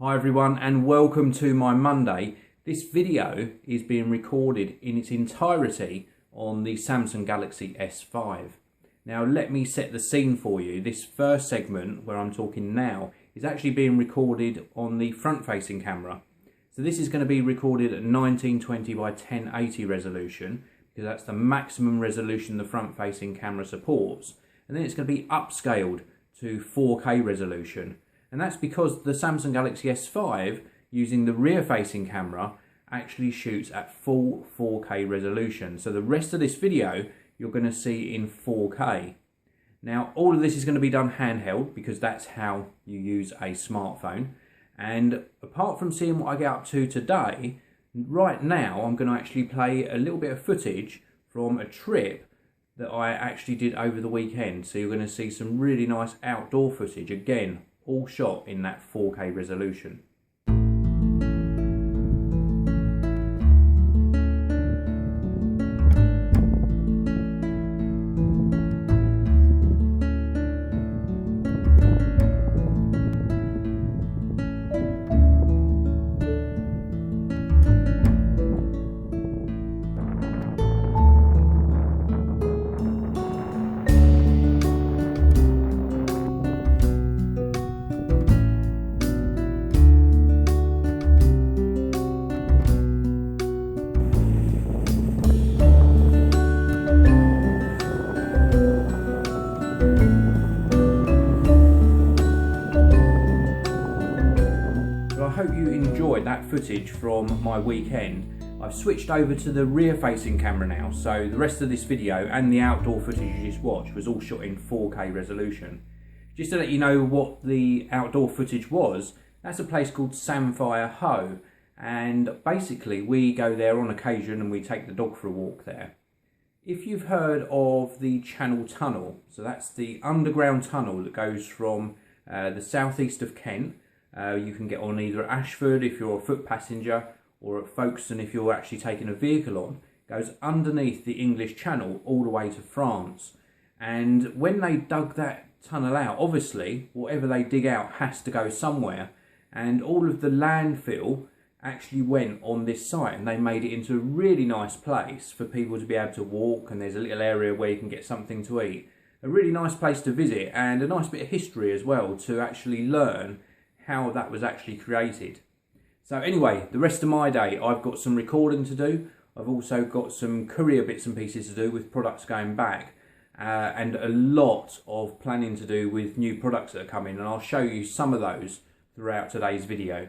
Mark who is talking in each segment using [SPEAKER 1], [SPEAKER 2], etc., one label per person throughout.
[SPEAKER 1] Hi everyone and welcome to my Monday. This video is being recorded in its entirety on the Samsung Galaxy S5. Now let me set the scene for you. This first segment where I'm talking now is actually being recorded on the front facing camera. So this is going to be recorded at 1920 by 1080 resolution because that's the maximum resolution the front facing camera supports. And then it's going to be upscaled to 4K resolution. And that's because the Samsung Galaxy S5, using the rear-facing camera, actually shoots at full 4K resolution. So the rest of this video, you're going to see in 4K. Now, all of this is going to be done handheld, because that's how you use a smartphone. And apart from seeing what I get up to today, right now I'm going to actually play a little bit of footage from a trip that I actually did over the weekend. So you're going to see some really nice outdoor footage, again, all shot in that 4K resolution. I hope you enjoyed that footage from my weekend. I've switched over to the rear facing camera now, so the rest of this video and the outdoor footage you just watched was all shot in 4K resolution. Just to let you know what the outdoor footage was, that's a place called Samphire Hoe, and basically we go there on occasion and we take the dog for a walk there. If you've heard of the Channel Tunnel, so that's the underground tunnel that goes from the southeast of Kent. You can get on either at Ashford if you're a foot passenger, or at Folkestone if you're actually taking a vehicle on. It goes underneath the English Channel all the way to France. And when they dug that tunnel out, obviously whatever they dig out has to go somewhere, and all of the landfill actually went on this site, and they made it into a really nice place for people to be able to walk, and there's a little area where you can get something to eat. A really nice place to visit, and a nice bit of history as well to actually learn how that was actually created. So anyway, the rest of my day, I've got some recording to do. I've also got some courier bits and pieces to do with products going back, and a lot of planning to do with new products that are coming, and I'll show you some of those throughout today's video.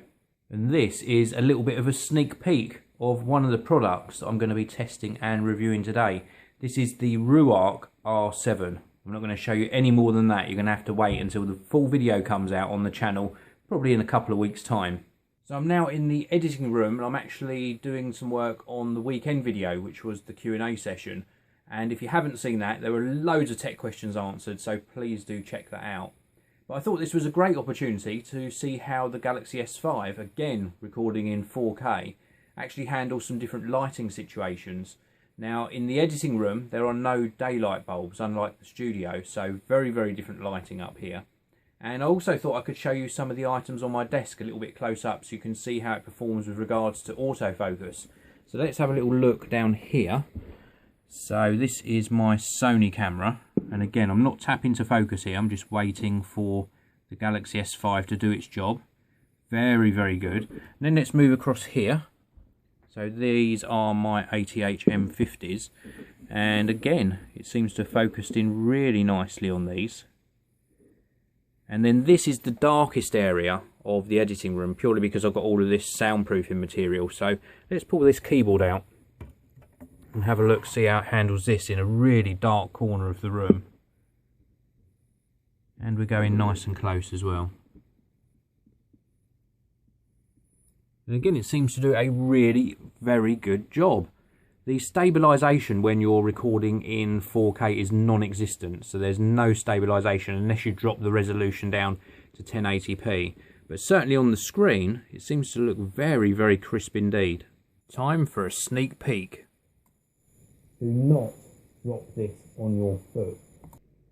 [SPEAKER 1] And this is a little bit of a sneak peek of one of the products that I'm going to be testing and reviewing today. This is the Razer R7. I'm not going to show you any more than that. You're going to have to wait until the full video comes out on the channel, probably in a couple of weeks' time. So I'm now in the editing room, and I'm actually doing some work on the weekend video, which was the Q&A session. And if you haven't seen that, there were loads of tech questions answered, so please do check that out. But I thought this was a great opportunity to see how the Galaxy S5, again recording in 4K, actually handles some different lighting situations. Now in the editing room there are no daylight bulbs, unlike the studio, so very, very different lighting up here. And I also thought I could show you some of the items on my desk a little bit close up so you can see how it performs with regards to autofocus. So let's have a little look down here. So this is my Sony camera, and again I'm not tapping to focus here, I'm just waiting for the Galaxy S5 to do its job. Very, very good. And then let's move across here. So these are my ATH M50s, and again it seems to have focused in really nicely on these. And then this is the darkest area of the editing room, purely because I've got all of this soundproofing material. So let's pull this keyboard out and have a look, see how it handles this in a really dark corner of the room. And we're going nice and close as well. And again, it seems to do a really very good job. The stabilisation when you're recording in 4K is non-existent, so there's no stabilisation unless you drop the resolution down to 1080p. But certainly on the screen, it seems to look very, very crisp indeed. Time for a sneak peek. Do not drop this on your foot.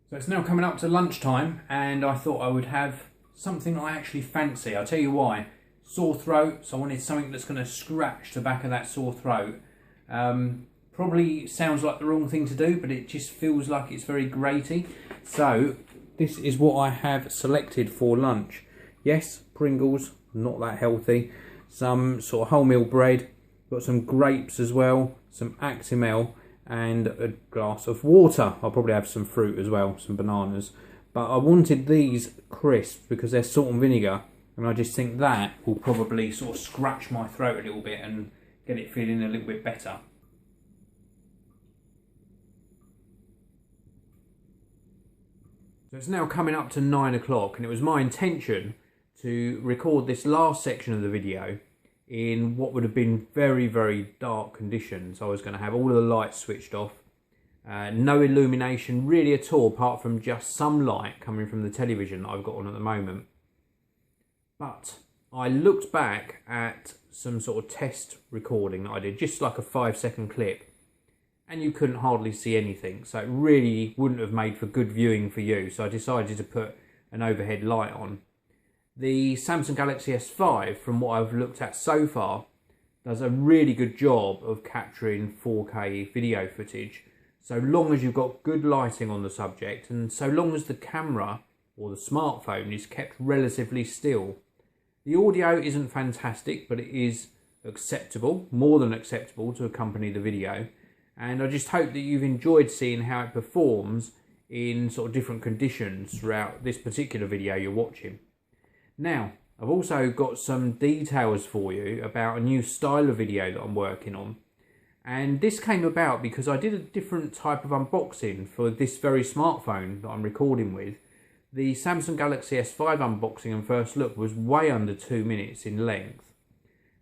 [SPEAKER 1] So it's now coming up to lunchtime, and I thought I would have something I actually fancy. I'll tell you why. sore throat, so I wanted something that's going to scratch the back of that sore throat. Probably sounds like the wrong thing to do, but it just feels like it's very grating. So this is what I have selected for lunch. Yes, Pringles, not that healthy. Some sort of wholemeal bread, got some grapes as well, some Actimel, and a glass of water. I'll probably have some fruit as well, some bananas. But I wanted these crisps because they're salt and vinegar, and I just think that will probably sort of scratch my throat a little bit and get it feeling a little bit better. So it's now coming up to 9 o'clock, and it was my intention to record this last section of the video in what would have been very, very dark conditions. I was going to have all of the lights switched off, no illumination really at all, apart from just some light coming from the television that I've got on at the moment. But I looked back at some sort of test recording that I did, just like a 5-second clip, and you couldn't hardly see anything, so it really wouldn't have made for good viewing for you, so I decided to put an overhead light on. The Samsung Galaxy S5, from what I've looked at so far, does a really good job of capturing 4K video footage, so long as you've got good lighting on the subject, and so long as the camera or the smartphone is kept relatively still. The audio isn't fantastic, but it is acceptable, more than acceptable, to accompany the video. And I just hope that you've enjoyed seeing how it performs in sort of different conditions throughout this particular video you're watching. Now, I've also got some details for you about a new style of video that I'm working on. And this came about because I did a different type of unboxing for this very smartphone that I'm recording with. The Samsung Galaxy S5 unboxing and first look was way under 2 minutes in length.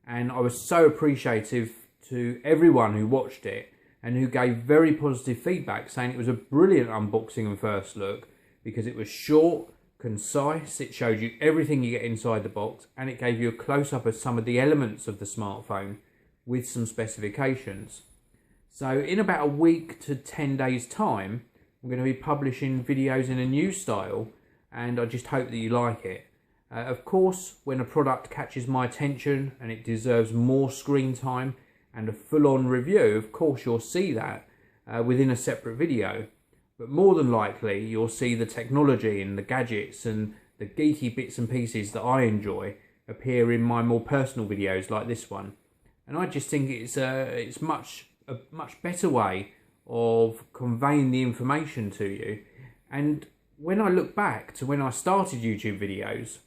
[SPEAKER 1] And I was so appreciative to everyone who watched it and who gave very positive feedback, saying it was a brilliant unboxing and first look because it was short, concise, it showed you everything you get inside the box, and it gave you a close-up of some of the elements of the smartphone with some specifications. So in about a week to 10 days time, I'm going to be publishing videos in a new style, and I just hope that you like it. Of course, when a product catches my attention and it deserves more screen time and a full-on review, of course you'll see that within a separate video. But more than likely, you'll see the technology and the gadgets and the geeky bits and pieces that I enjoy appear in my more personal videos like this one. And I just think it's a much better way of conveying the information to you. And when I look back to when I started YouTube videos,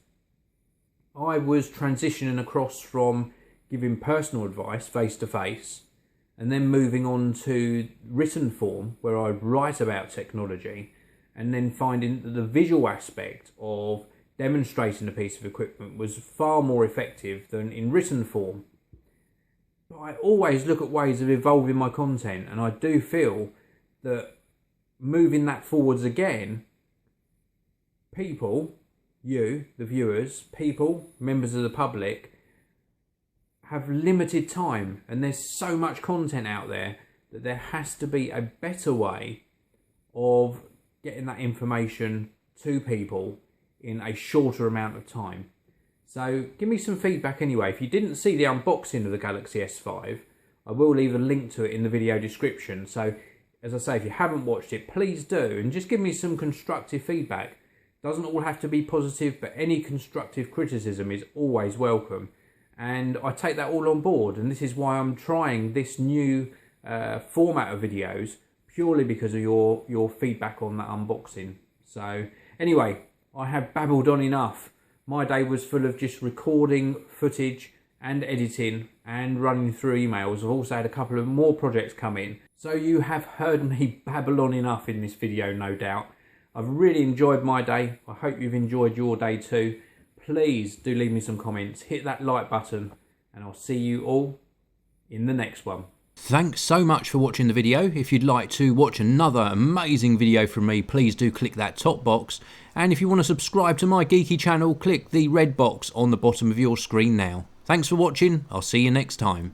[SPEAKER 1] I was transitioning across from giving personal advice face to face, and then moving on to written form where I write about technology, and then finding that the visual aspect of demonstrating a piece of equipment was far more effective than in written form. But I always look at ways of evolving my content, and I do feel that moving that forwards again, people, you, the viewers, people, members of the public, have limited time, and there's so much content out there that there has to be a better way of getting that information to people in a shorter amount of time. So give me some feedback anyway. If you didn't see the unboxing of the Galaxy S5, I will leave a link to it in the video description. So as I say, if you haven't watched it, please do, and just give me some constructive feedback. Doesn't all have to be positive, but any constructive criticism is always welcome. And I take that all on board, and this is why I'm trying this new format of videos, purely because of your feedback on that unboxing. So anyway, I have babbled on enough. My day was full of just recording footage and editing and running through emails. I've also had a couple of more projects come in. So you have heard me babble on enough in this video, no doubt. I've really enjoyed my day. I hope you've enjoyed your day too. Please do leave me some comments, hit that like button, and I'll see you all in the next one. Thanks so much for watching the video. If you'd like to watch another amazing video from me, please do click that top box. And if you want to subscribe to my geeky channel, click the red box on the bottom of your screen now. Thanks for watching. I'll see you next time.